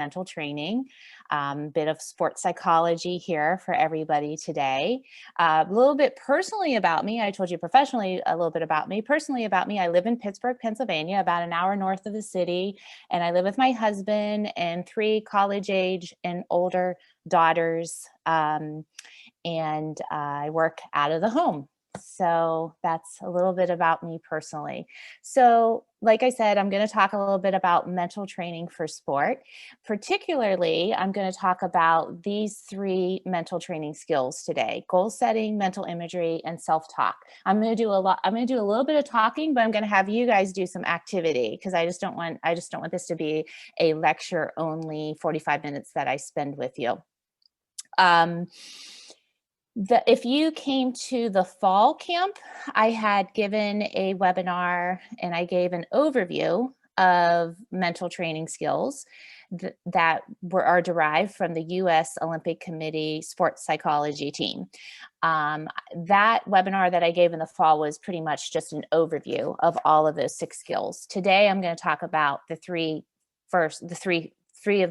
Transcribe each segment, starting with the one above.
mental training, bit of sports psychology here for everybody today. A little bit personally about me. I told you professionally a little bit about me. Personally about me, I live in Pittsburgh, Pennsylvania, about an hour north of the city, and I live with my husband and three college age and older daughters, and I work out of the home. So that's a little bit about me personally. So, like I said, I'm going to talk a little bit about mental training for sport. Particularly, I'm going to talk about these three mental training skills today: goal setting, mental imagery, and self-talk. I'm going to do a little bit of talking, but I'm going to have you guys do some activity because I just don't want this to be a lecture only 45 minutes that I spend with you. If you came to the fall camp, I had given a webinar and I gave an overview of mental training skills that are derived from the US Olympic Committee sports psychology team. That webinar that I gave in the fall was pretty much just an overview of all of those 6 skills. Today, I'm going to talk about the three of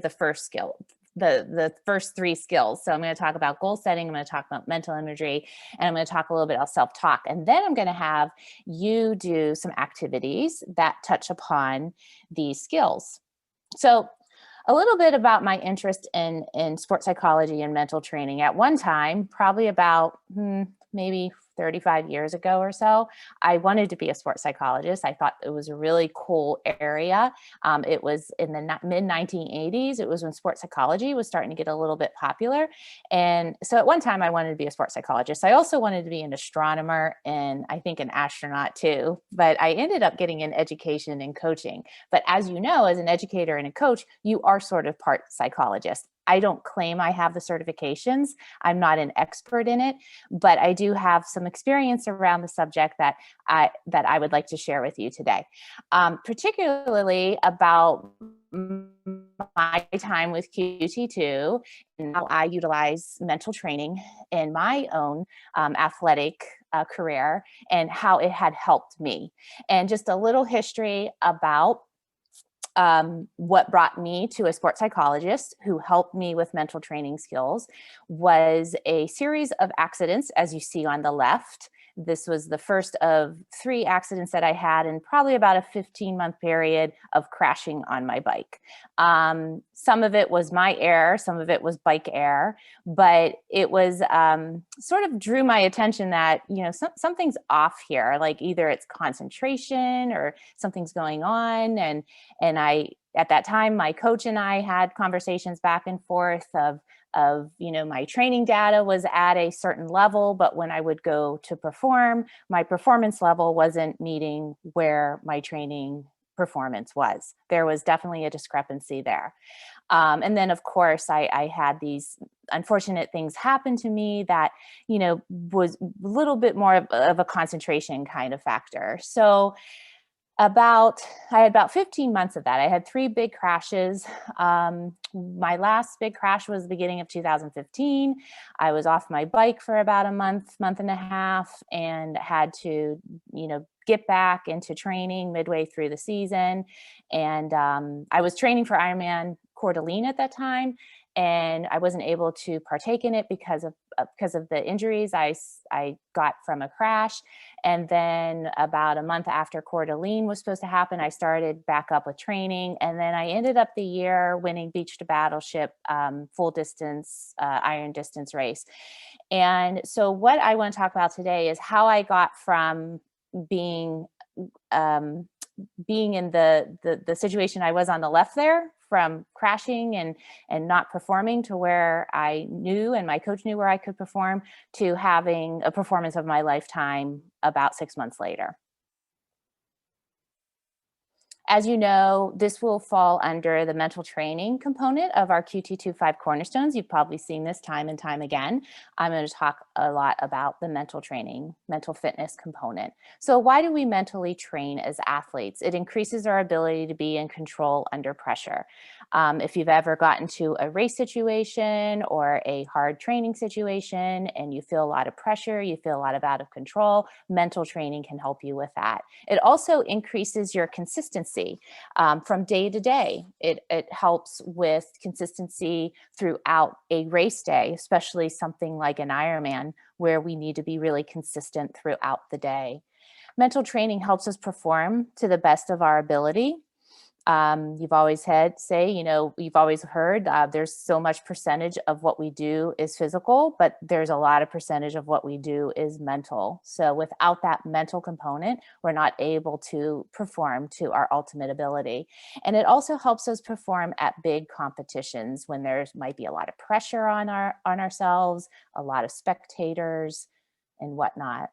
the first skill. The first 3 skills. So I'm going to talk about goal setting, I'm going to talk about mental imagery, and I'm going to talk a little bit about self-talk. And then I'm going to have you do some activities that touch upon these skills. So a little bit about my interest in sports psychology and mental training. At one time, probably about maybe 35 years ago or so, I wanted to be a sports psychologist. I thought it was a really cool area. It was in the mid 1980s. It was when sports psychology was starting to get a little bit popular. And so at one time I wanted to be a sports psychologist. I also wanted to be an astronomer and I think an astronaut too, but I ended up getting in education and coaching. But as you know, as an educator and a coach, you are sort of part psychologist. I don't claim I have the certifications. I'm not an expert in it, but I do have some experience around the subject that I would like to share with you today, particularly about my time with QT2 and how I utilize mental training in my own athletic career and how it had helped me. And just a little history about what brought me to a sports psychologist who helped me with mental training skills was a series of accidents, as you see on the left. This was the first of 3 accidents that I had in probably about a 15-month period of crashing on my bike. Some of it was my error, some of it was bike error, but it was sort of drew my attention that, you know, something's off here, like either it's concentration or something's going on. And at that time, my coach and I had conversations back and forth of, you know, my training data was at a certain level, but when I would go to perform, my performance level wasn't meeting where my training performance was. There was definitely a discrepancy there. And then, of course, I had these unfortunate things happen to me that, you know, was a little bit more of a concentration kind of factor. So I had about 15 months of that. I had 3 big crashes. My last big crash was the beginning of 2015. I was off my bike for about a month and a half, and had to, you know, get back into training midway through the season. And I was training for Ironman Coeur d'Alene at that time, and I wasn't able to partake in it because of the injuries I got from a crash. And then about a month after Coeur d'Alene was supposed to happen, I started back up with training. And then I ended up the year winning Beach to Battleship full distance iron distance race. And so what I want to talk about today is how I got from being in the situation I was on the left there, from crashing and not performing, to where I knew and my coach knew where I could perform, to having a performance of my lifetime about 6 months later. As you know, this will fall under the mental training component of our QT2 5 cornerstones. You've probably seen this time and time again. I'm going to talk a lot about the mental training, mental fitness component. So why do we mentally train as athletes? It increases our ability to be in control under pressure. If you've ever gotten to a race situation or a hard training situation and you feel a lot of pressure, you feel a lot of out of control, mental training can help you with that. It also increases your consistency from day to day. It helps with consistency throughout a race day, especially something like an Ironman, where we need to be really consistent throughout the day. Mental training helps us perform to the best of our ability. You've always you've always heard there's so much percentage of what we do is physical, but there's a lot of percentage of what we do is mental. So without that mental component, we're not able to perform to our ultimate ability. And it also helps us perform at big competitions when there might be a lot of pressure on ourselves, a lot of spectators and whatnot.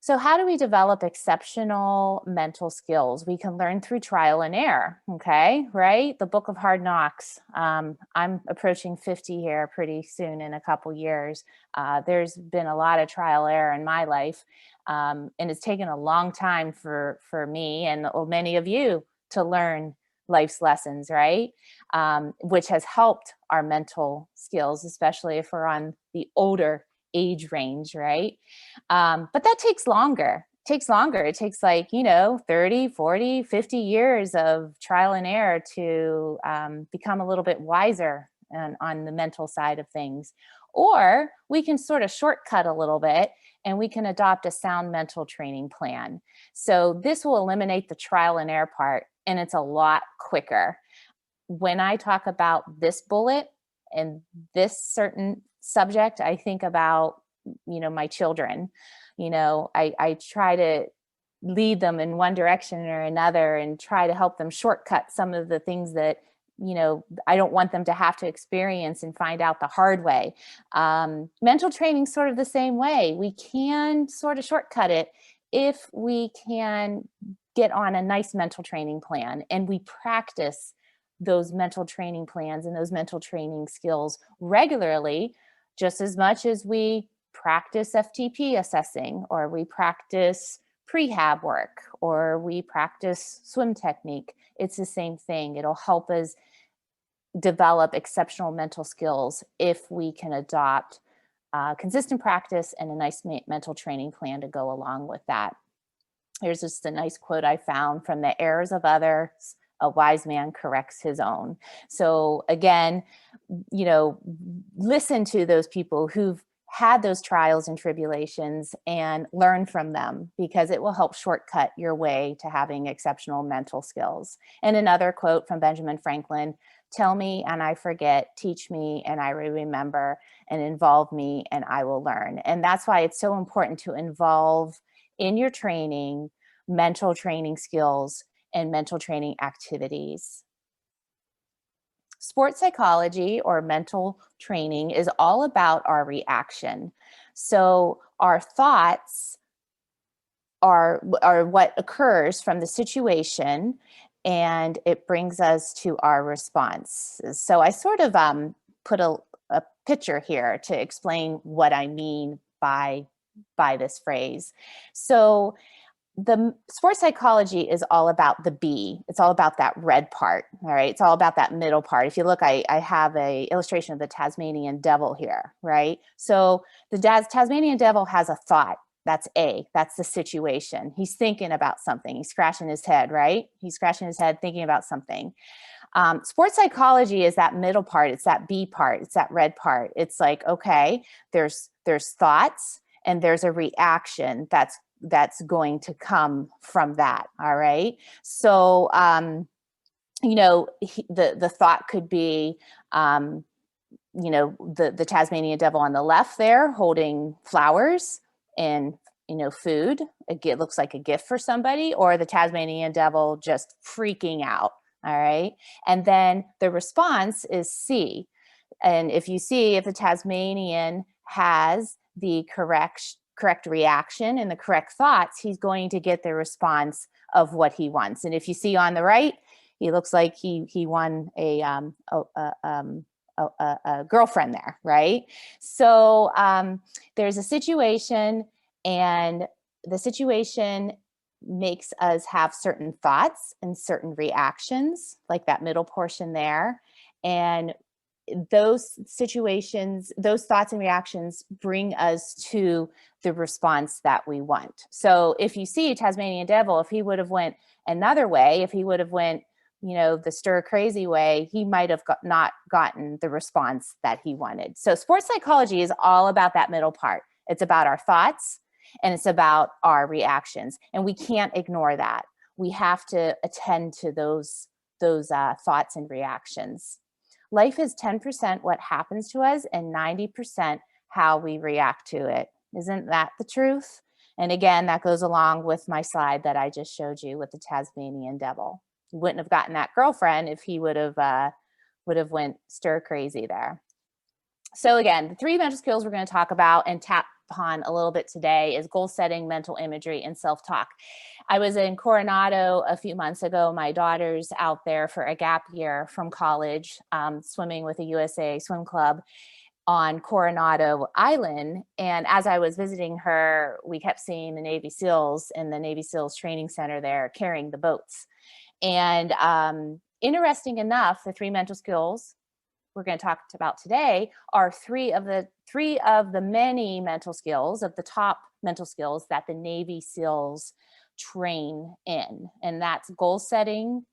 So how do we develop exceptional mental skills? We can learn through trial and error, okay, right? The book of hard knocks. I'm approaching 50 here pretty soon in a couple years. There's been a lot of trial error in my life, and it's taken a long time for me and many of you to learn life's lessons, right? Which has helped our mental skills, especially if we're on the older age range, right? But that takes longer. It takes longer. It takes 30, 40, 50 years of trial and error to become a little bit wiser on the mental side of things. Or we can sort of shortcut a little bit and we can adopt a sound mental training plan. So this will eliminate the trial and error part, and it's a lot quicker. When I talk about this bullet and this certain subject, I think about, my children. I try to lead them in one direction or another and try to help them shortcut some of the things that, I don't want them to have to experience and find out the hard way. Mental training sort of the same way. We can sort of shortcut it if we can get on a nice mental training plan and we practice those mental training plans and those mental training skills regularly, just as much as we practice FTP assessing, or we practice prehab work, or we practice swim technique. It's the same thing. It'll help us develop exceptional mental skills if we can adopt consistent practice and a nice mental training plan to go along with that. Here's just a nice quote I found: from the errors of others, a wise man corrects his own. So again, listen to those people who've had those trials and tribulations and learn from them, because it will help shortcut your way to having exceptional mental skills. And another quote from Benjamin Franklin: tell me and I forget, teach me and I remember, and involve me and I will learn. And that's why it's so important to involve in your training mental training skills and mental training activities. Sports psychology or mental training is all about our reaction. So our thoughts are what occurs from the situation, and it brings us to our response. So I sort of put a picture here to explain what I mean by this phrase. So the sports psychology is all about the B. It's all about that red part. All right. It's all about that middle part. If you look, I have a illustration of the Tasmanian devil here, right? So the Tasmanian devil has a thought. That's A. That's the situation. He's thinking about something. He's scratching his head, right? He's scratching his head thinking about something. Sports psychology is that middle part. It's that B part. It's that red part. It's like, okay, there's thoughts and there's a reaction that's going to come from that. All right. So, the thought could be, the Tasmanian devil on the left there holding flowers and, food. It looks like a gift for somebody, or the Tasmanian devil just freaking out. All right. And then the response is C. And if the Tasmanian has the correct reaction and the correct thoughts, he's going to get the response of what he wants. And if you see on the right, he looks like he won a girlfriend there, right? So there's a situation, and the situation makes us have certain thoughts and certain reactions, like that middle portion there. And those situations, those thoughts and reactions bring us to the response that we want. So if you see Tasmanian devil, if he would have went another way, if he would have went, you know, the stir crazy way, he might have not gotten the response that he wanted. So sports psychology is all about that middle part. It's about our thoughts and it's about our reactions. And we can't ignore that. We have to attend to those thoughts and reactions. Life is 10% what happens to us and 90% how we react to it. Isn't that the truth? And again, that goes along with my slide that I just showed you with the Tasmanian devil. He wouldn't have gotten that girlfriend if he would have went stir crazy there. So again, the 3 mental skills we're going to talk about and tap upon a little bit today is goal setting, mental imagery, and self-talk. I was in Coronado a few months ago. My daughter's out there for a gap year from college, swimming with the USA Swim Club on Coronado Island. And as I was visiting her, we kept seeing the Navy SEALs in the Navy SEALs training center there carrying the boats. And interesting enough, the 3 mental skills we're going to talk about today are three of the many mental skills, of the top mental skills that the Navy SEALs train in. And that's goal setting,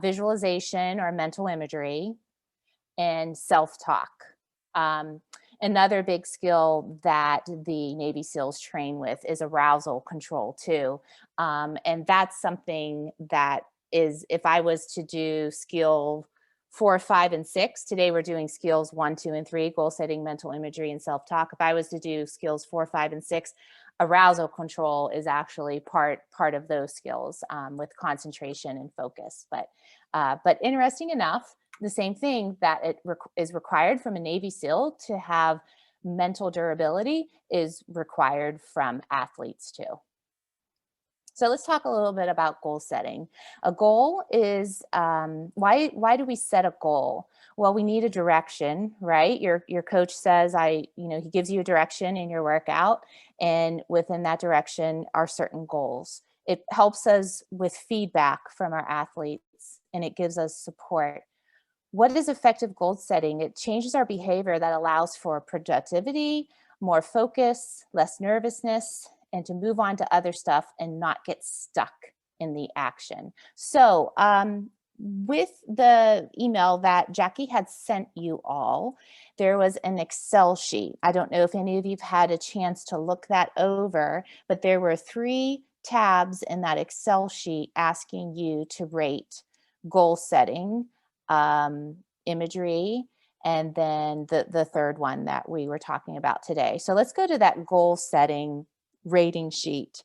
visualization or mental imagery, and self-talk. Another big skill that the Navy SEALs train with is arousal control too. And that's something that is, if I was to do skill 4, 5, and 6, today we're doing skills 1, 2, and 3, goal setting, mental imagery, and self-talk. If I was to do skills 4, 5, and 6, arousal control is actually part of those skills, with concentration and focus. But interesting enough, the same thing that is required from a Navy SEAL to have mental durability is required from athletes too. So let's talk a little bit about goal setting. A goal is, why do we set a goal? Well, we need a direction, right? Your coach says, he gives you a direction in your workout, and within that direction are certain goals. It helps us with feedback from our athletes, and it gives us support. What is effective goal setting? It changes our behavior that allows for productivity, more focus, less nervousness, and to move on to other stuff and not get stuck in the action. So with the email that Jackie had sent you all, there was an Excel sheet. I don't know if any of you've had a chance to look that over, but there were 3 tabs in that Excel sheet asking you to rate goal setting, imagery, and then the third one that we were talking about today. So let's go to that goal setting rating sheet.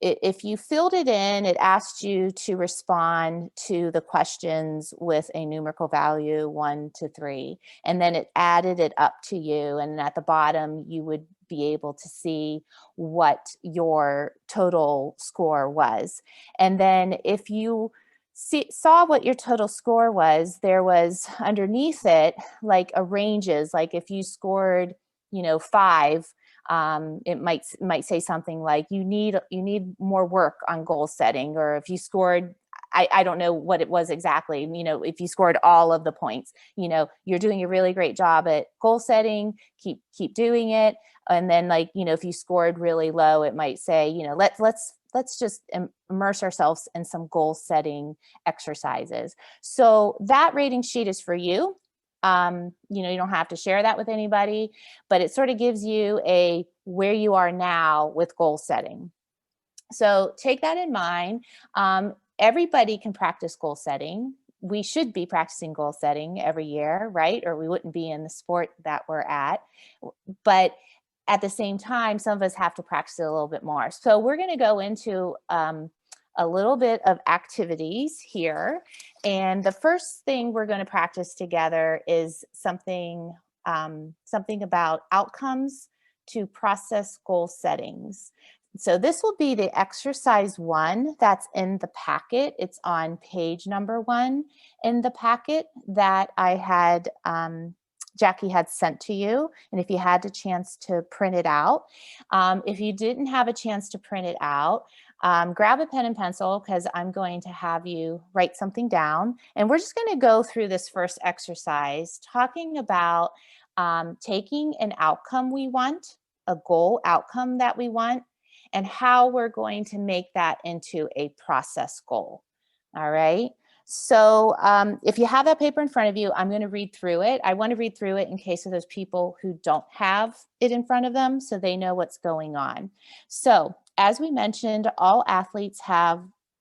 If you filled it in, it asked you to respond to the questions with a numerical value 1 to 3, and then it added it up to you. And at the bottom, you would be able to see what your total score was. And then if you saw what your total score was, there was underneath it like a ranges, like if you scored 5, it might say something like you need more work on goal setting. Or if you scored, I don't know what it was exactly, if you scored all of the points, you're doing a really great job at goal setting, keep doing it. And then if you scored really low, it might say, let's just immerse ourselves in some goal setting exercises. So that rating sheet is for you. You don't have to share that with anybody, but it sort of gives you where you are now with goal setting. So take that in mind. Everybody can practice goal setting. We should be practicing goal setting every year, right? Or we wouldn't be in the sport that we're at. But at the same time, some of us have to practice it a little bit more. So we're going to go into a little bit of activities here. And the first thing we're going to practice together is something about outcomes to process goal settings. So this will be the exercise 1 that's in the packet. It's on page number 1 in the packet that I had Jackie had sent to you, and if you had the chance to print it out. If you didn't have a chance to print it out, grab a pen and pencil, because I'm going to have you write something down. And we're just going to go through this first exercise talking about taking an outcome we want, a goal outcome that we want, and how we're going to make that into a process goal. All right. So if you have that paper in front of you, I'm going to read through it. I want to read through it in case of those people who don't have it in front of them, so they know what's going on. So as we mentioned, all athletes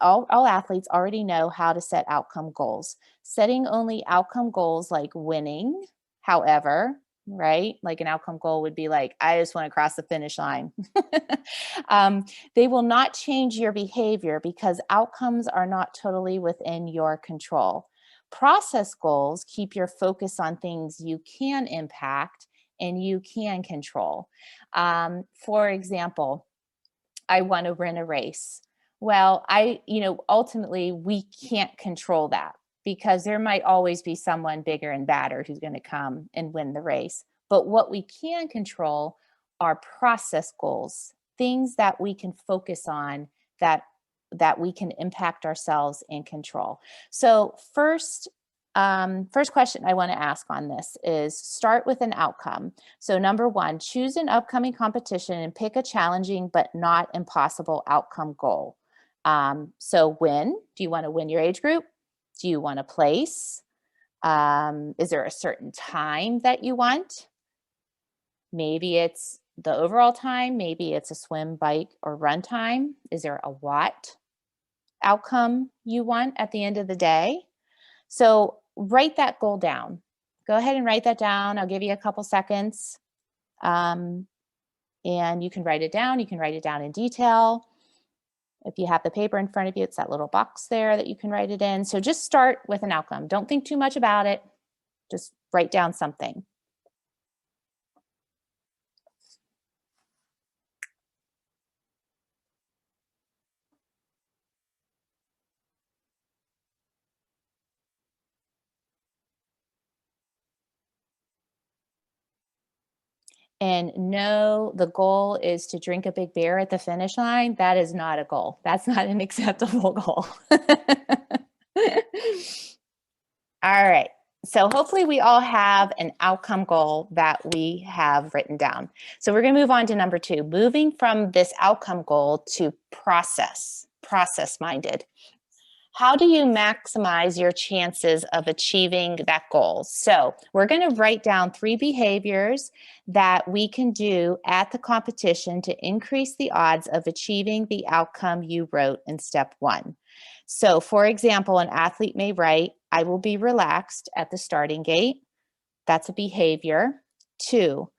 already know how to set outcome goals. Setting only outcome goals like winning, however, right? Like an outcome goal would be like, I just want to cross the finish line. They will not change your behavior because outcomes are not totally within your control. Process goals keep your focus on things you can impact and you can control. For example, I want to win a race. Well, ultimately we can't control that, because there might always be someone bigger and badder who's going to come and win the race. But what we can control are process goals, things that we can focus on, that we can impact ourselves and control. So first question I want to ask on this is start with an outcome. So number one, choose an upcoming competition and pick a challenging but not impossible outcome goal. So win, do you want to win your age group? Do you want to place? Is there a certain time that you want? Maybe it's the overall time. Maybe it's a swim, bike, or run time. Is there a what outcome you want at the end of the day? So write that goal down. Go ahead and write that down. I'll give you a couple seconds. And you can write it down. You can write it down in detail. If you have the paper in front of you, it's that little box there that you can write it in. So just start with an outcome. Don't think too much about it. Just write down something. And no, the goal is to drink a big beer at the finish line. That is not a goal. That's not an acceptable goal. All right. So hopefully we all have an outcome goal that we have written down. So we're going to move on to number two, moving from this outcome goal to process minded. How do you maximize your chances of achieving that goal? So we're going to write down 3 behaviors that we can do at the competition to increase the odds of achieving the outcome you wrote in step 1. So for example, an athlete may write, I will be relaxed at the starting gate. That's a behavior. 2,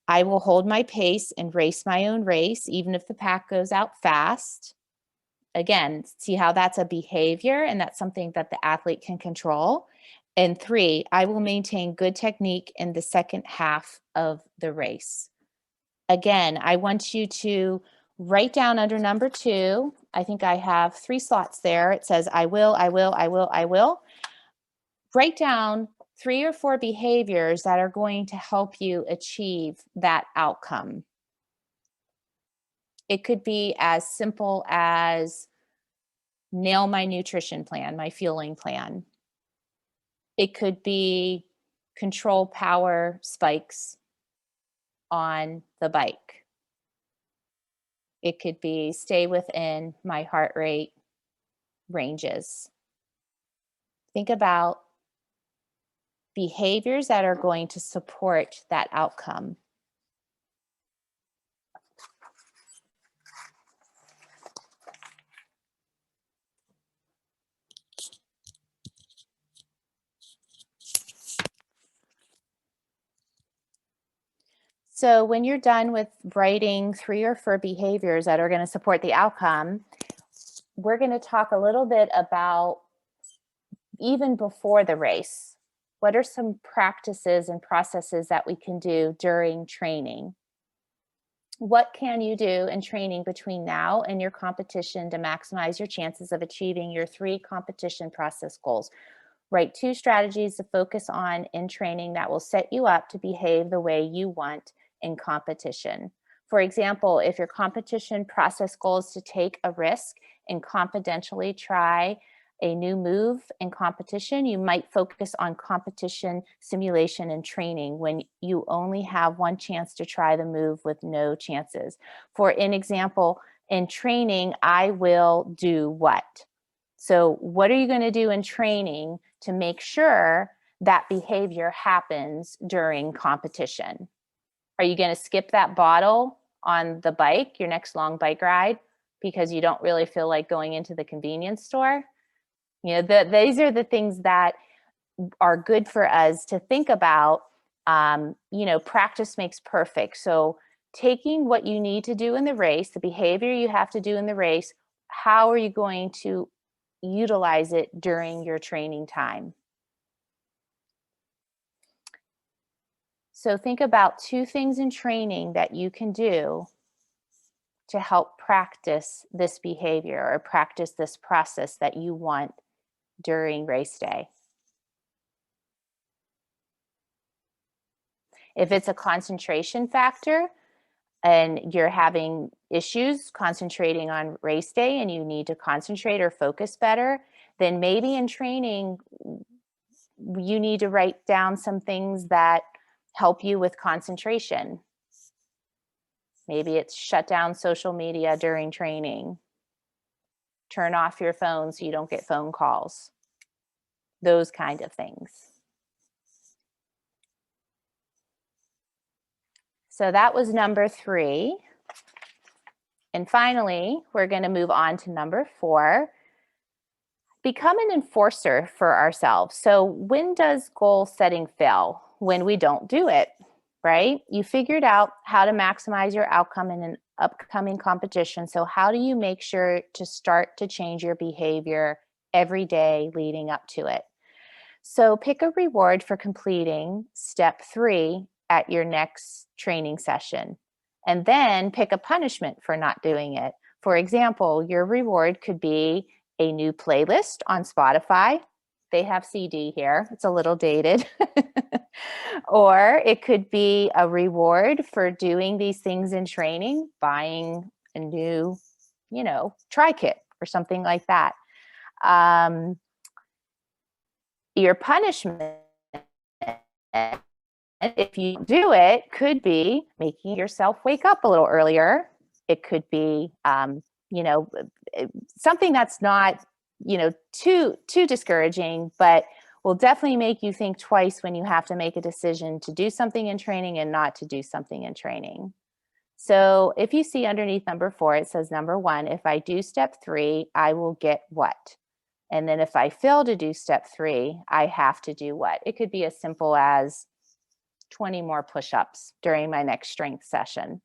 I will hold my pace and race my own race, even if the pack goes out fast. Again, see how that's a behavior and that's something that the athlete can control. And 3, I will maintain good technique in the second half of the race. Again, I want you to write down under number 2. I think I have 3 slots there. It says, I will. Write down 3 or 4 behaviors that are going to help you achieve that outcome. It could be as simple as nail my nutrition plan, my fueling plan. It could be control power spikes on the bike. It could be stay within my heart rate ranges. Think about behaviors that are going to support that outcome. So when you're done with writing 3 or 4 behaviors that are going to support the outcome, we're going to talk a little bit about even before the race. What are some practices and processes that we can do during training? What can you do in training between now and your competition to maximize your chances of achieving your 3 competition process goals? Write 2 strategies to focus on in training that will set you up to behave the way you want in competition. For example, if your competition process goal is to take a risk and confidentially try a new move in competition, you might focus on competition simulation and training when you only have one chance to try the move with no chances. For an example, in training, I will do what? So what are you going to do in training to make sure that behavior happens during competition? Are you going to skip that bottle on the bike, your next long bike ride, because you don't really feel like going into the convenience store? You know, these are the things that are good for us to think about. You know, practice makes perfect. So taking what you need to do in the race, the behavior you have to do in the race, how are you going to utilize it during your training time? So think about 2 things in training that you can do to help practice this behavior or practice this process that you want during race day. If it's a concentration factor and you're having issues concentrating on race day and you need to concentrate or focus better, then maybe in training you need to write down some things that help you with concentration. Maybe it's shut down social media during training. Turn off your phone so you don't get phone calls. Those kind of things. So that was number 3. And finally, we're going to move on to number 4. Become an enforcer for ourselves. So when does goal setting fail? When we don't do it, right? You figured out how to maximize your outcome in an upcoming competition. So how do you make sure to start to change your behavior every day leading up to it? So pick a reward for completing step 3 at your next training session, and then pick a punishment for not doing it. For example, your reward could be a new playlist on Spotify. They have CD here. It's a little dated. Or it could be a reward for doing these things in training, buying a new, tri kit or something like that. Your punishment, if you do it, could be making yourself wake up a little earlier. It could be, something that's not, too discouraging, but will definitely make you think twice when you have to make a decision to do something in training and not to do something in training. So if you see underneath number 4, it says number 1, if I do step 3, I will get what? And then if I fail to do step 3, I have to do what? It could be as simple as 20 more push-ups during my next strength session.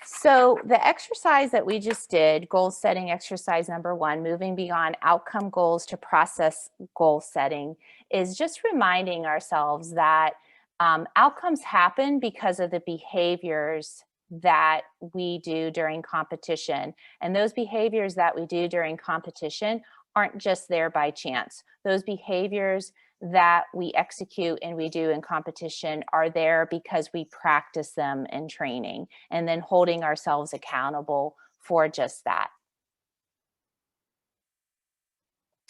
So the exercise that we just did, goal setting exercise number 1, moving beyond outcome goals to process goal setting, is just reminding ourselves that outcomes happen because of the behaviors that we do during competition. And those behaviors that we do during competition aren't just there by chance. Those behaviors that we execute and we do in competition are there because we practice them in training and then holding ourselves accountable for just that.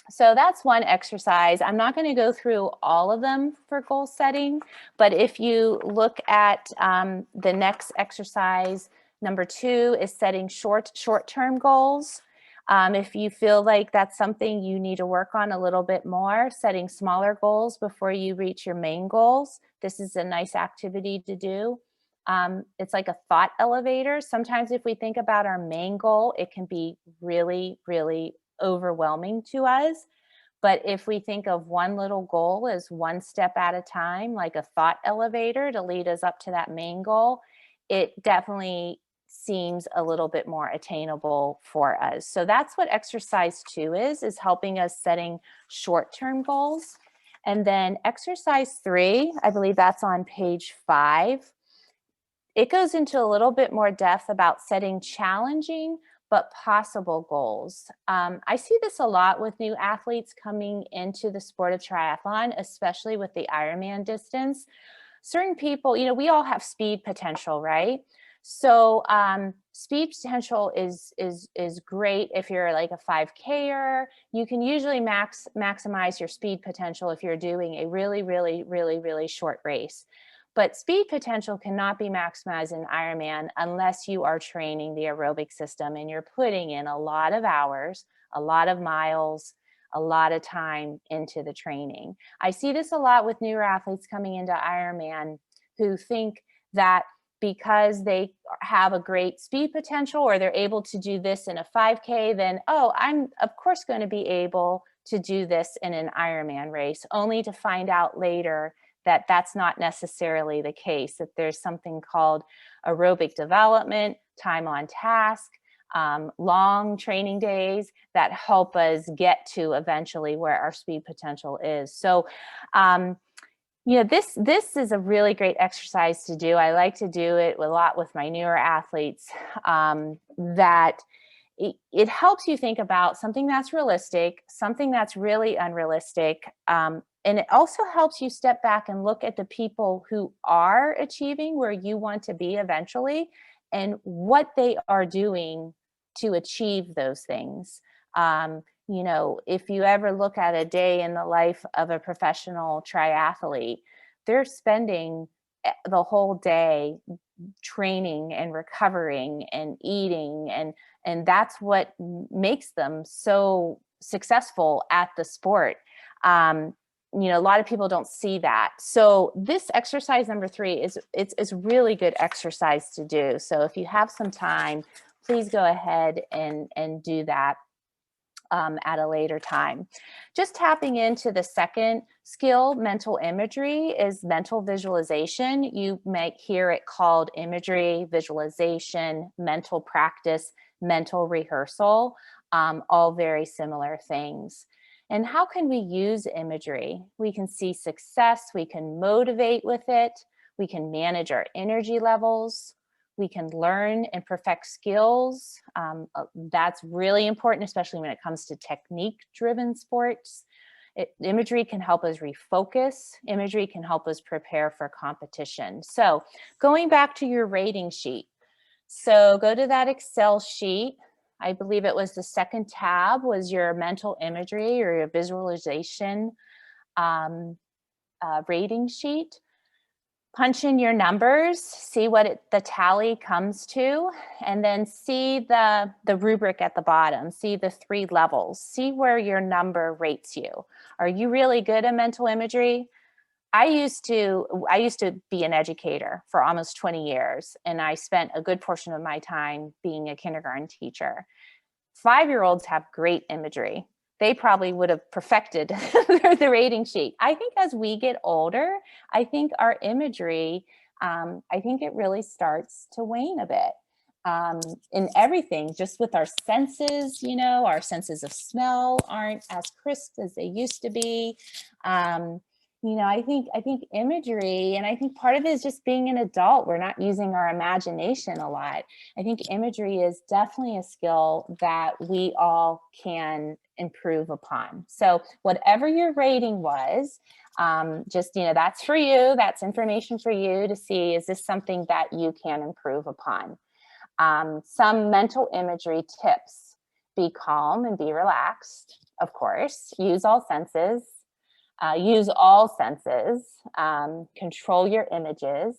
So that's one exercise. I'm not going to go through all of them for goal setting, but if you look at the next exercise, number 2 is setting short-term goals. If you feel like that's something you need to work on a little bit more, setting smaller goals before you reach your main goals. This is a nice activity to do. It's like a thought elevator. Sometimes if we think about our main goal, it can be really, really overwhelming to us. But if we think of one little goal as one step at a time, like a thought elevator to lead us up to that main goal, it definitely seems a little bit more attainable for us. So that's what exercise 2 is helping us setting short-term goals. And then exercise 3, I believe that's on page 5. It goes into a little bit more depth about setting challenging but possible goals. I see this a lot with new athletes coming into the sport of triathlon, especially with the Ironman distance. Certain people, we all have speed potential, right? So speed potential is great if you're like a 5Ker. You can usually maximize your speed potential if you're doing a really, really, really, really short race. But speed potential cannot be maximized in Ironman unless you are training the aerobic system and you're putting in a lot of hours, a lot of miles, a lot of time into the training. I see this a lot with newer athletes coming into Ironman who think that because they have a great speed potential or they're able to do this in a 5K, then, oh, I'm of course going to be able to do this in an Ironman race, only to find out later that that's not necessarily the case, that there's something called aerobic development, time on task, long training days that help us get to eventually where our speed potential is. So, this is a really great exercise to do. I like to do it a lot with my newer athletes, that it helps you think about something that's realistic, something that's really unrealistic. And it also helps you step back and look at the people who are achieving where you want to be eventually and what they are doing to achieve those things. If you ever look at a day in the life of a professional triathlete, they're spending the whole day training and recovering and eating, and that's what makes them so successful at the sport. A lot of people don't see that. So this exercise number 3 it's really good exercise to do. So if you have some time, please go ahead and do that at a later time. Just tapping into the second skill, mental imagery, is mental visualization. You might hear it called imagery, visualization, mental practice, mental rehearsal, all very similar things. And how can we use imagery? We can see success, we can motivate with it, we can manage our energy levels, we can learn and perfect skills. That's really important, especially when it comes to technique-driven sports. Imagery can help us refocus. Imagery can help us prepare for competition. So going back to your rating sheet. So go to that Excel sheet. I believe it was the second tab was your mental imagery or your visualization rating sheet. Punch in your numbers, see what the tally comes to, and then see the rubric at the bottom, see the 3 levels, see where your number rates you. Are you really good at mental imagery? I used to be an educator for almost 20 years, and I spent a good portion of my time being a kindergarten teacher. 5-year-olds have great imagery. They probably would have perfected the rating sheet. I think as we get older, I think our imagery, I think it really starts to wane a bit in everything, just with our senses, our senses of smell aren't as crisp as they used to be. I think imagery, and I think part of it is just being an adult. We're not using our imagination a lot. I think imagery is definitely a skill that we all can improve upon. So whatever your rating was, that's for you. That's information for you to see, is this something that you can improve upon? Some mental imagery tips: be calm and be relaxed, of course, use all senses. Control your images.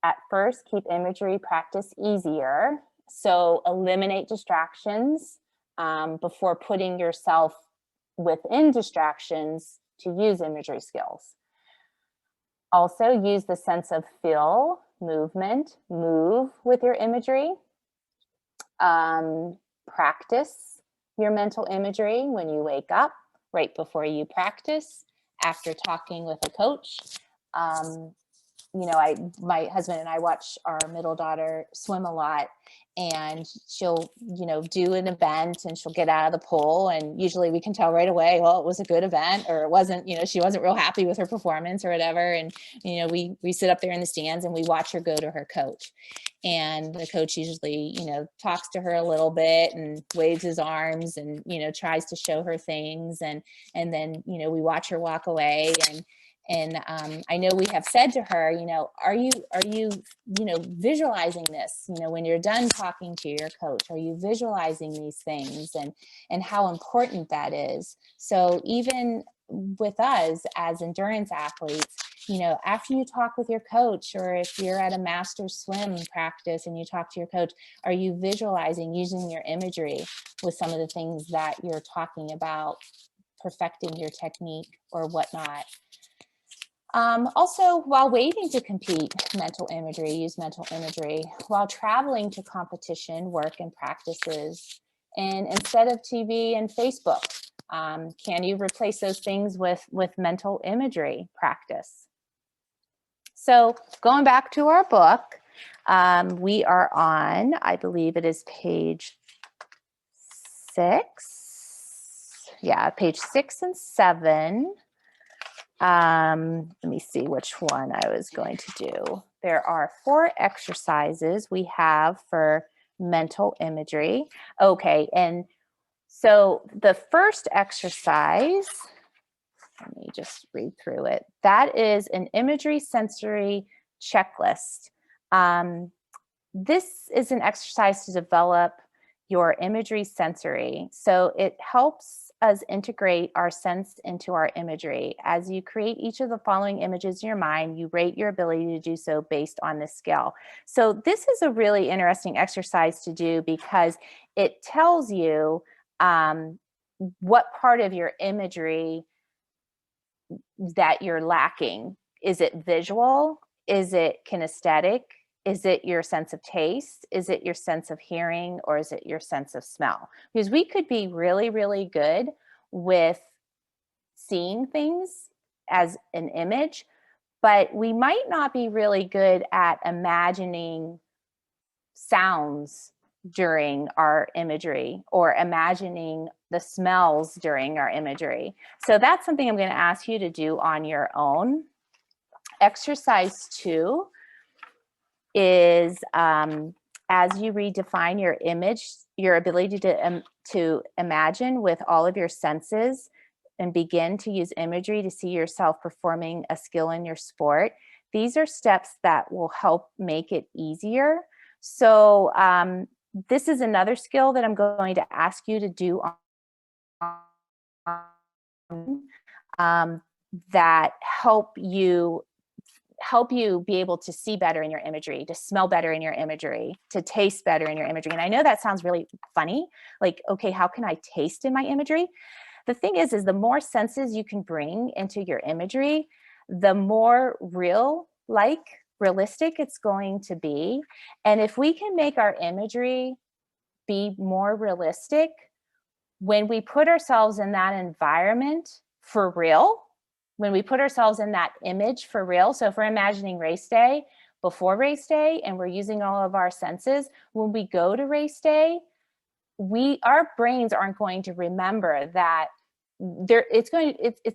At first, keep imagery practice easier. So eliminate distractions before putting yourself within distractions to use imagery skills. Also, use the sense of feel, movement, move with your imagery. Practice your mental imagery when you wake up, right before you practice, after talking with a coach. you know, my husband and I watch our middle daughter swim a lot, and she'll, you know, do an event and she'll get out of the pool, and usually we can tell right away, well, it was a good event, or it wasn't, you know, she wasn't real happy with her performance or whatever. And, you know, we sit up there in the stands and we watch her go to her coach, and the coach usually, you know, talks to her a little bit and waves his arms and, you know, tries to show her things. And then, you know, we watch her walk away. And I know we have said to her, you know, are you, you know, visualizing this, you know, when you're done talking to your coach, are you visualizing these things, and how important that is? So even with us as endurance athletes, you know, after you talk with your coach, or if you're at a master swim practice and you talk to your coach, are you visualizing, using your imagery with some of the things that you're talking about, perfecting your technique or whatnot? Also, while waiting to compete, use mental imagery. While traveling to competition, work, and practices. And instead of TV and Facebook, can you replace those things with mental imagery practice? So going back to our book, we are on, I believe it is page 6. Yeah, page 6 and 7. Let me see which one I was going to do. There are 4 exercises we have for mental imagery. Okay, and so the first exercise, let me just read through it. That is an imagery sensory checklist. This is an exercise to develop your imagery sensory. So it helps us integrate our sense into our imagery. As you create each of the following images in your mind, you rate your ability to do so based on this scale. So this is a really interesting exercise to do, because it tells you what part of your imagery that you're lacking. Is it visual? Is it kinesthetic? Is it your sense of taste? Is it your sense of hearing? Or is it your sense of smell? Because we could be really, really good with seeing things as an image, but we might not be really good at imagining sounds during our imagery, or imagining the smells during our imagery. So that's something I'm going to ask you to do on your own. Exercise 2 is as you redefine your image, your ability to imagine with all of your senses, and begin to use imagery to see yourself performing a skill in your sport. These are steps that will help make it easier. So this is another skill that I'm going to ask you to do on, that help you be able to see better in your imagery, to smell better in your imagery, to taste better in your imagery. And I know that sounds really funny, like, okay, how can I taste in my imagery? The thing is the more senses you can bring into your imagery, the more realistic it's going to be. And if we can make our imagery be more realistic, when we put ourselves in that environment for real, when we put ourselves in that image for real, so if we're imagining race day, before race day, and we're using all of our senses, when we go to race day, our brains aren't going to remember that it's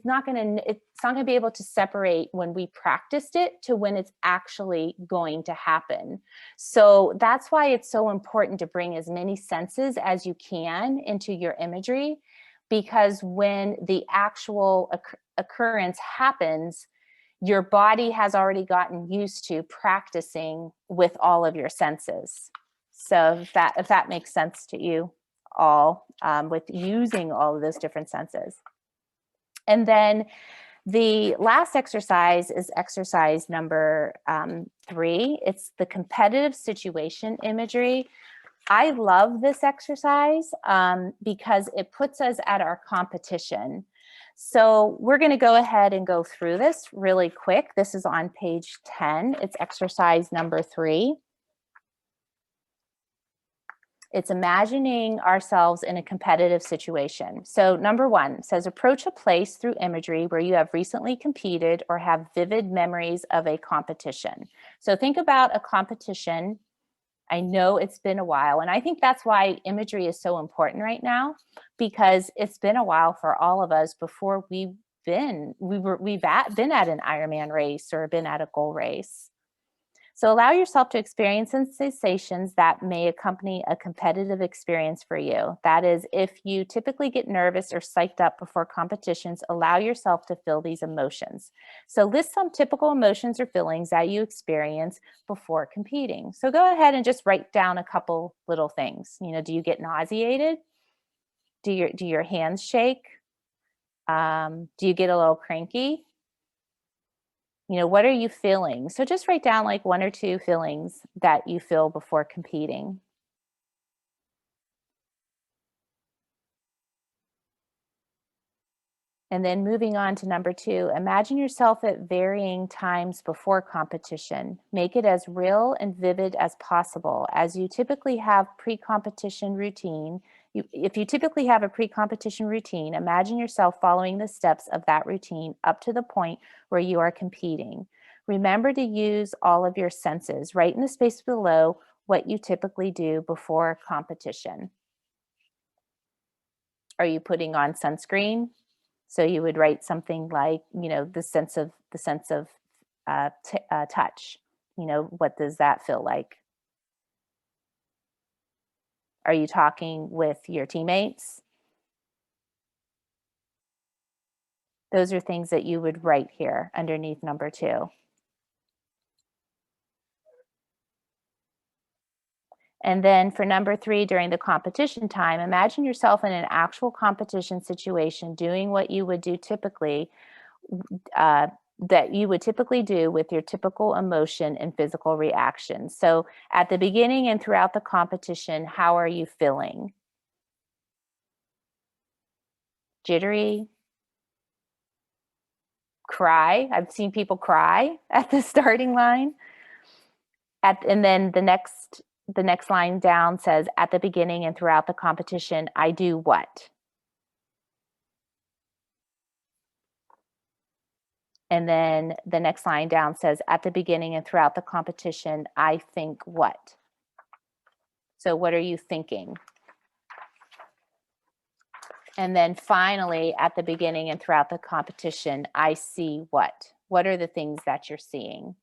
not going to be able to separate when we practiced it to when it's actually going to happen. So that's why it's so important to bring as many senses as you can into your imagery, because when the actual occurrence happens, your body has already gotten used to practicing with all of your senses. So if that makes sense to you all, with using all of those different senses. And then the last exercise is exercise number 3. It's the competitive situation imagery. I love this exercise because it puts us at our competition. So we're going to go ahead and go through this really quick. This is on page 10. It's exercise number 3. It's imagining ourselves in a competitive situation. So number one says, approach a place through imagery where you have recently competed or have vivid memories of a competition. So think about a competition. I know it's been a while, and I think that's why imagery is so important right now, because it's been a while for all of us before we've been at an Ironman race or been at a goal race. So allow yourself to experience some sensations that may accompany a competitive experience for you. That is, if you typically get nervous or psyched up before competitions, allow yourself to feel these emotions. So list some typical emotions or feelings that you experience before competing. So go ahead and just write down a couple little things. Do you get nauseated? Do your hands shake? Do you get a little cranky? What are you feeling? So just write down like one or two feelings that you feel before competing. And then moving on to number two, imagine yourself at varying times before competition. Make it as real and vivid as possible. As you typically have pre-competition routine, if you typically have a pre-competition routine, imagine yourself following the steps of that routine up to the point where you are competing. Remember to use all of your senses. Write in the space below what you typically do before competition. Are you putting on sunscreen? So you would write something like, the sense of touch. What does that feel like? Are you talking with your teammates? Those are things that you would write here underneath number two. And then for number three, during the competition time, imagine yourself in an actual competition situation doing what you would do typically, that you would typically do with your typical emotion and physical reactions. So at the beginning and throughout the competition, how are you feeling? Jittery? Cry? I've seen people cry at the starting line. And then the next line down says, at the beginning and throughout the competition, I do what? And then the next line down says, at the beginning and throughout the competition, I think what? So what are you thinking? And then finally, at the beginning and throughout the competition, I see what? What are the things that you're seeing?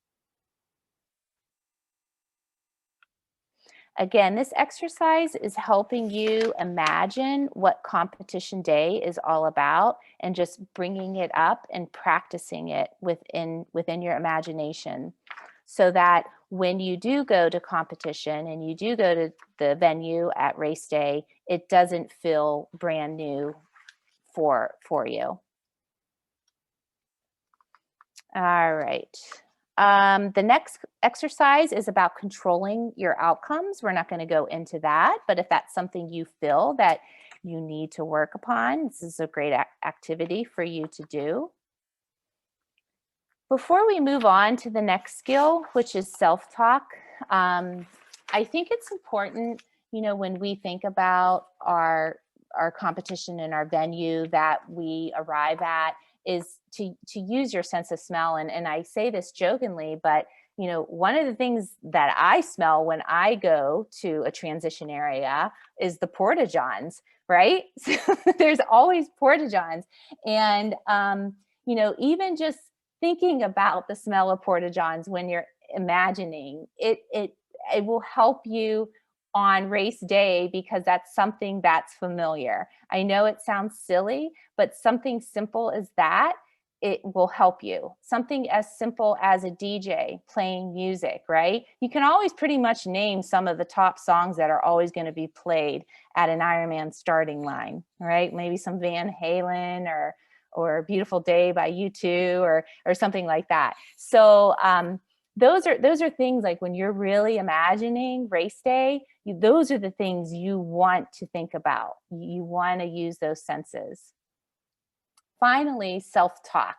Again, this exercise is helping you imagine what competition day is all about and just bringing it up and practicing it within your imagination, so that when you do go to competition and you do go to the venue at race day, it doesn't feel brand new for you. All right. The next exercise is about controlling your outcomes. We're not going to go into that, but if that's something you feel that you need to work upon, this is a great activity for you to do. Before we move on to the next skill, which is self-talk, I think it's important, when we think about our competition in our venue that we arrive at, is to use your sense of smell. And I say this jokingly, but one of the things that I smell when I go to a transition area is the porta-johns, right? So there's always porta-johns. And, even just thinking about the smell of porta-johns when you're imagining it, it will help you on race day, because that's something that's familiar. I know it sounds silly, but something simple as that, it will help you. Something as simple as a DJ playing music, right? You can always pretty much name some of the top songs that are always going to be played at an Ironman starting line, right? Maybe some Van Halen or Beautiful Day by U2 or something like that. So those are things like when you're really imagining race day, those are the things you want to think about. You want to use those senses. Finally, self-talk.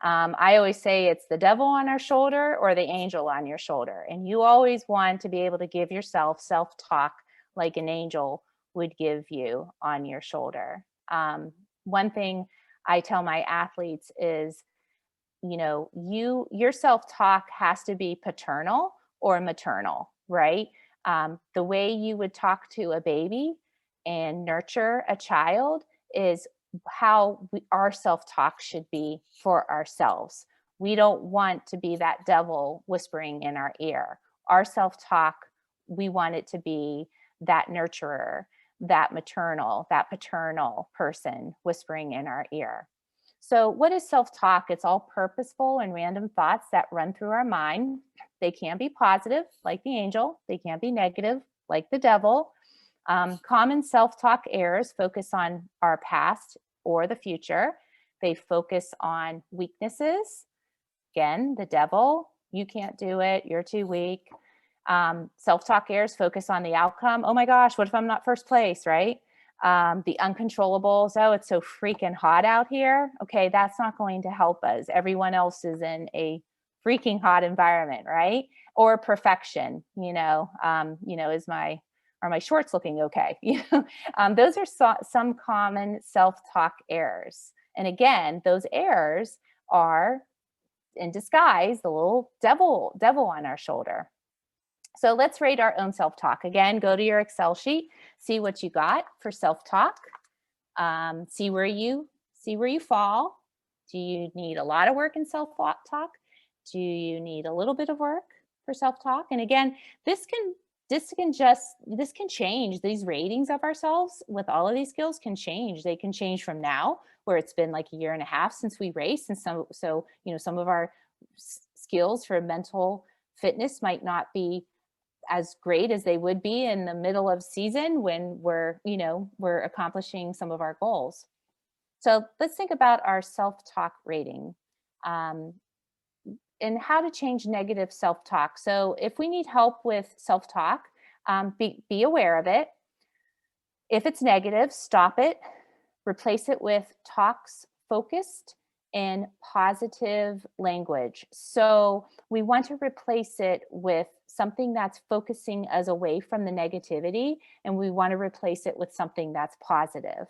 I always say it's the devil on our shoulder or the angel on your shoulder. And you always want to be able to give yourself self-talk like an angel would give you on your shoulder. One thing I tell my athletes is, your self-talk has to be paternal or maternal, right? The way you would talk to a baby and nurture a child is how our self-talk should be for ourselves. We don't want to be that devil whispering in our ear. Our self-talk, we want it to be that nurturer, that maternal, that paternal person whispering in our ear. So what is self-talk? It's all purposeful and random thoughts that run through our mind. They can be positive, like the angel. They can be negative, like the devil. Common self-talk errors focus on our past or the future. They focus on weaknesses. Again, the devil, you can't do it, you're too weak. Self-talk errors focus on the outcome. Oh my gosh, what if I'm not first place, right? The uncontrollables, oh, it's so freaking hot out here. Okay, that's not going to help us. Everyone else is in a freaking hot environment, right? Or perfection, are my shorts looking okay? Those are some common self-talk errors. And again, those errors are in disguise, the little devil on our shoulder. So let's rate our own self-talk. Again, go to your Excel sheet, see what you got for self-talk. See where you fall. Do you need a lot of work in self-talk? Do you need a little bit of work for self-talk? And again, this can change. These ratings of ourselves with all of these skills can change. They can change from now, where it's been like a year and a half since we raced, and some of our skills for mental fitness might not be as great as they would be in the middle of season when we're accomplishing some of our goals. So let's think about our self-talk rating and how to change negative self-talk. So if we need help with self-talk, be aware of it. If it's negative, stop it, replace it with talks focused and positive language. So we want to replace it with something that's focusing us away from the negativity, and we want to replace it with something that's positive.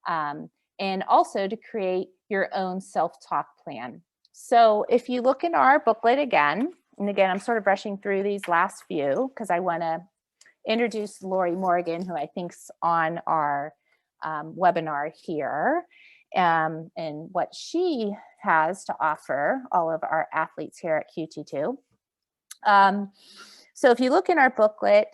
And also to create your own self-talk plan. So if you look in our booklet again, and again, I'm sort of rushing through these last few because I want to introduce Lori Morgan, who I think's on our webinar here. And what she has to offer all of our athletes here at QT2. So if you look in our booklet,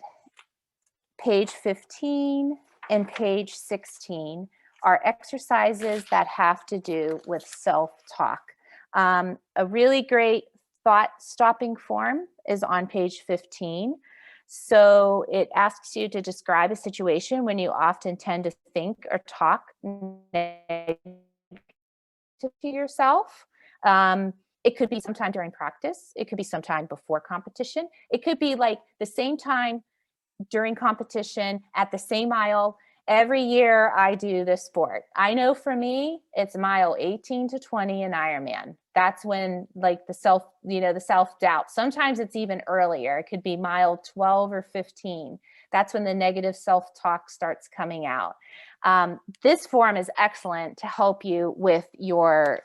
page 15 and page 16 are exercises that have to do with self-talk. A really great thought-stopping form is on page 15. So it asks you to describe a situation when you often tend to think or talk negative to yourself. It could be sometime during practice. It could be sometime before competition. It could be like the same time during competition at the same mile. Every year I do this sport. I know for me, it's mile 18 to 20 in Ironman. That's when like the self-doubt. Sometimes it's even earlier. It could be mile 12 or 15. That's when the negative self-talk starts coming out. This form is excellent to help you with your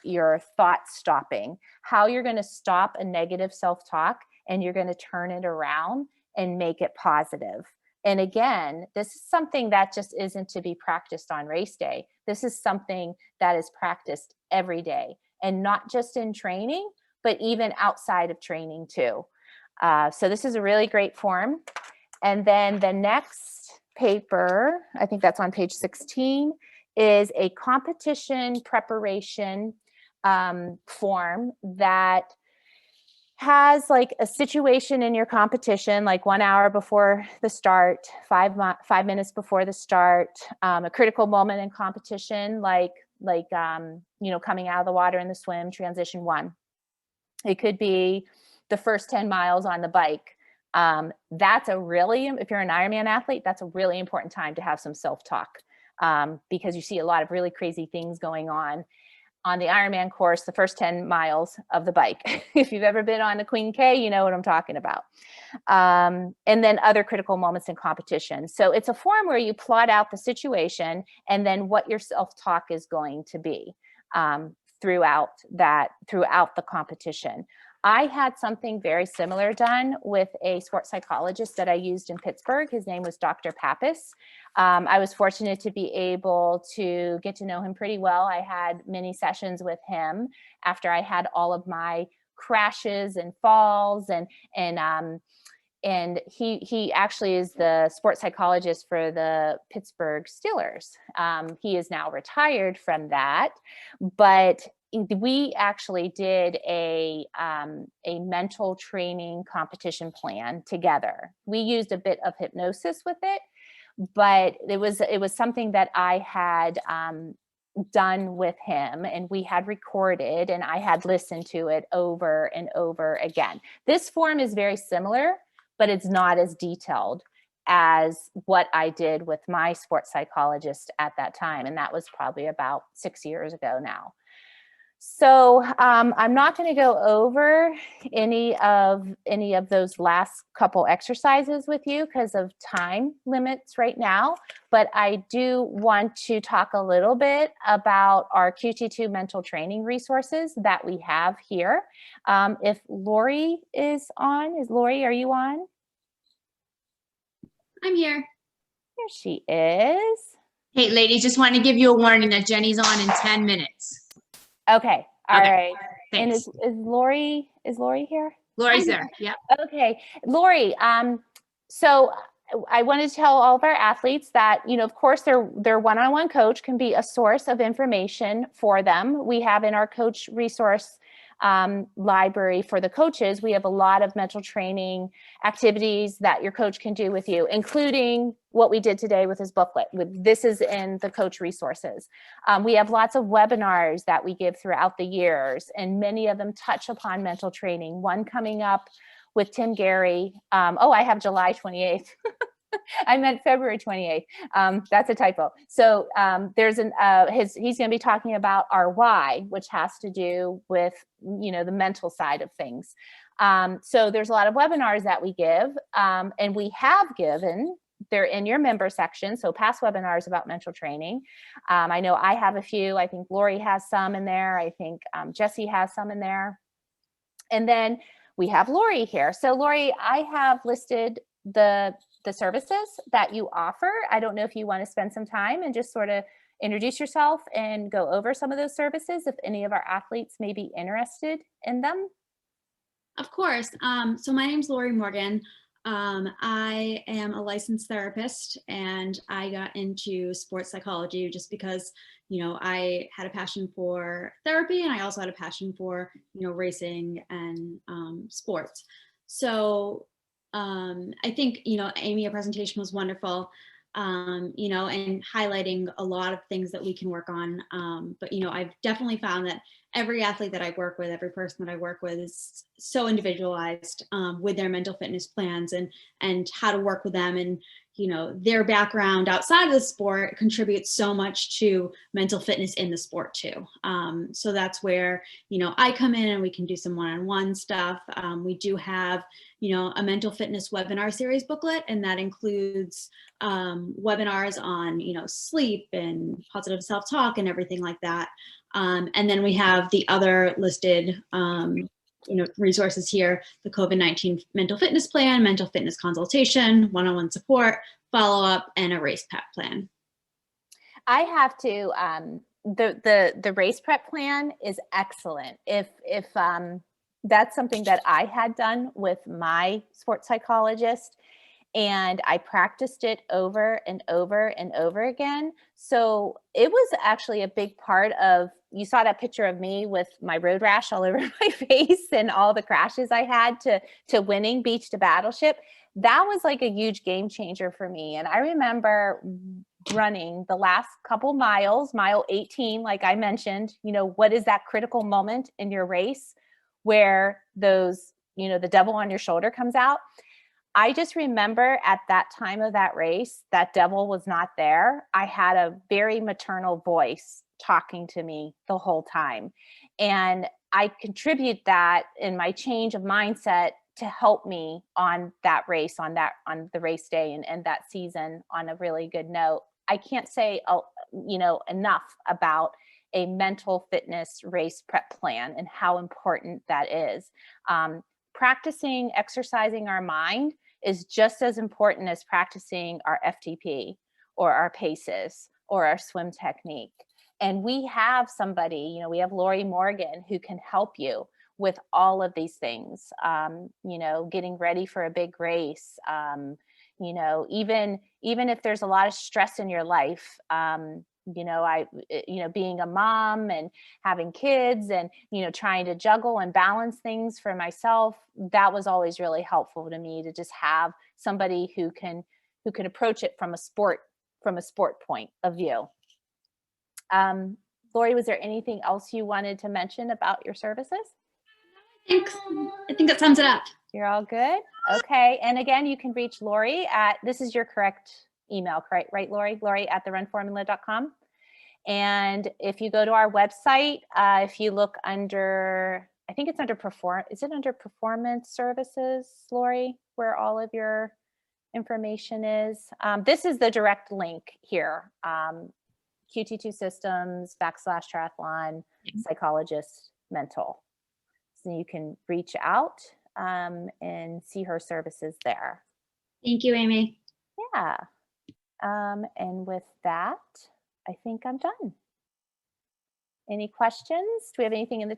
thought stopping, how you're going to stop a negative self-talk and you're going to turn it around and make it positive. And again, this is something that just isn't to be practiced on race day. This is something that is practiced every day, and not just in training, but even outside of training too. So this is a really great form. And then the next paper, I think that's on page 16, is a competition preparation form that has like a situation in your competition, like 1 hour before the start, 5 minutes before the start, a critical moment in competition, like coming out of the water in the swim, transition 1. It could be the first 10 miles on the bike. That's if you're an Ironman athlete, that's a really important time to have some self-talk because you see a lot of really crazy things going on on the Ironman course, the first 10 miles of the bike. If you've ever been on the Queen K, you know what I'm talking about. And then other critical moments in competition. So it's a form where you plot out the situation and then what your self-talk is going to be throughout the competition. I had something very similar done with a sports psychologist that I used in Pittsburgh. His name was Dr. Pappas. I was fortunate to be able to get to know him pretty well. I had many sessions with him after I had all of my crashes and falls, and he actually is the sports psychologist for the Pittsburgh Steelers. He is now retired from that, but we actually did a mental training competition plan together. We used a bit of hypnosis with it, but it was something that I had done with him, and we had recorded, and I had listened to it over and over again. This form is very similar, but it's not as detailed as what I did with my sports psychologist at that time. And that was probably about 6 years ago now. So I'm not going to go over any of those last couple exercises with you because of time limits right now, but I do want to talk a little bit about our QT2 mental training resources that we have here. If Lori is on, Lori, are you on? I'm here. Here she is. Hey, ladies, just want to give you a warning that Jenny's on in 10 minutes. Okay. All right. Thanks. And is Lori here? Lori's there. Yeah. Okay. Lori, so I wanted to tell all of our athletes that, of course, their one-on-one coach can be a source of information for them. We have in our coach resource library for the coaches, we have a lot of mental training activities that your coach can do with you, including what we did today with his booklet. This is in the coach resources. We have lots of webinars that we give throughout the years, and many of them touch upon mental training. One coming up with Tim Gary. I have July 28th. I meant February 28th. That's a typo. So he's going to be talking about our why, which has to do with, the mental side of things. So there's a lot of webinars that we give, and we have given, they're in your member section. So past webinars about mental training. I know I have a few. I think Lori has some in there. I think Jesse has some in there. And then we have Lori here. So Lori, I have listed the services that you offer. I don't know if you want to spend some time and just sort of introduce yourself and go over some of those services if any of our athletes may be interested in them. Of course. So my name's Lori Morgan. I am a licensed therapist, and I got into sports psychology just because, I had a passion for therapy, and I also had a passion for, racing and sports. So I think, Amy, your presentation was wonderful, and highlighting a lot of things that we can work on. But, I've definitely found that every athlete that I work with, every person that I work with is so individualized with their mental fitness plans and how to work with them. And, their background outside of the sport contributes so much to mental fitness in the sport too. So that's where, I come in and we can do some one-on-one stuff. We do have, a mental fitness webinar series booklet, and that includes webinars on, sleep and positive self-talk and everything like that. And then we have the other listed resources here: the COVID-19 mental fitness plan, mental fitness consultation, one-on-one support, follow-up, and a race prep plan. I have to, the race prep plan is excellent. If that's something that I had done with my sports psychologist, and I practiced it over and over and over again. So it was actually a big part of, you saw that picture of me with my road rash all over my face and all the crashes I had to winning Beach to Battleship. That was like a huge game changer for me. And I remember running the last couple miles, mile 18, like I mentioned, what is that critical moment in your race where those, the devil on your shoulder comes out? I just remember at that time of that race, that devil was not there. I had a very maternal voice talking to me the whole time. And I contribute that in my change of mindset to help me on that race, on the race day, and that season on a really good note. I can't say, enough about a mental fitness race prep plan and how important that is. Practicing exercising our mind is just as important as practicing our FTP or our paces or our swim technique. And we have somebody, we have Lori Morgan who can help you with all of these things, getting ready for a big race, even if there's a lot of stress in your life, being a mom and having kids and, trying to juggle and balance things for myself, that was always really helpful to me to just have somebody who can approach it from a sport point of view. Lori, was there anything else you wanted to mention about your services? I think that sums it up. You're all good? Okay. And again, you can reach Lori this is your correct email, correct? Right, Lori? Lori at therunformula.com. And if you go to our website, if you look under, I think it's under is it under performance services, Lori, where all of your information is? This is the direct link here. QT2 Systems /triathlon psychologist mental. So you can reach out and see her services there. Thank you, Amy. Yeah. And with that, I think I'm done. Any questions? Do we have anything in the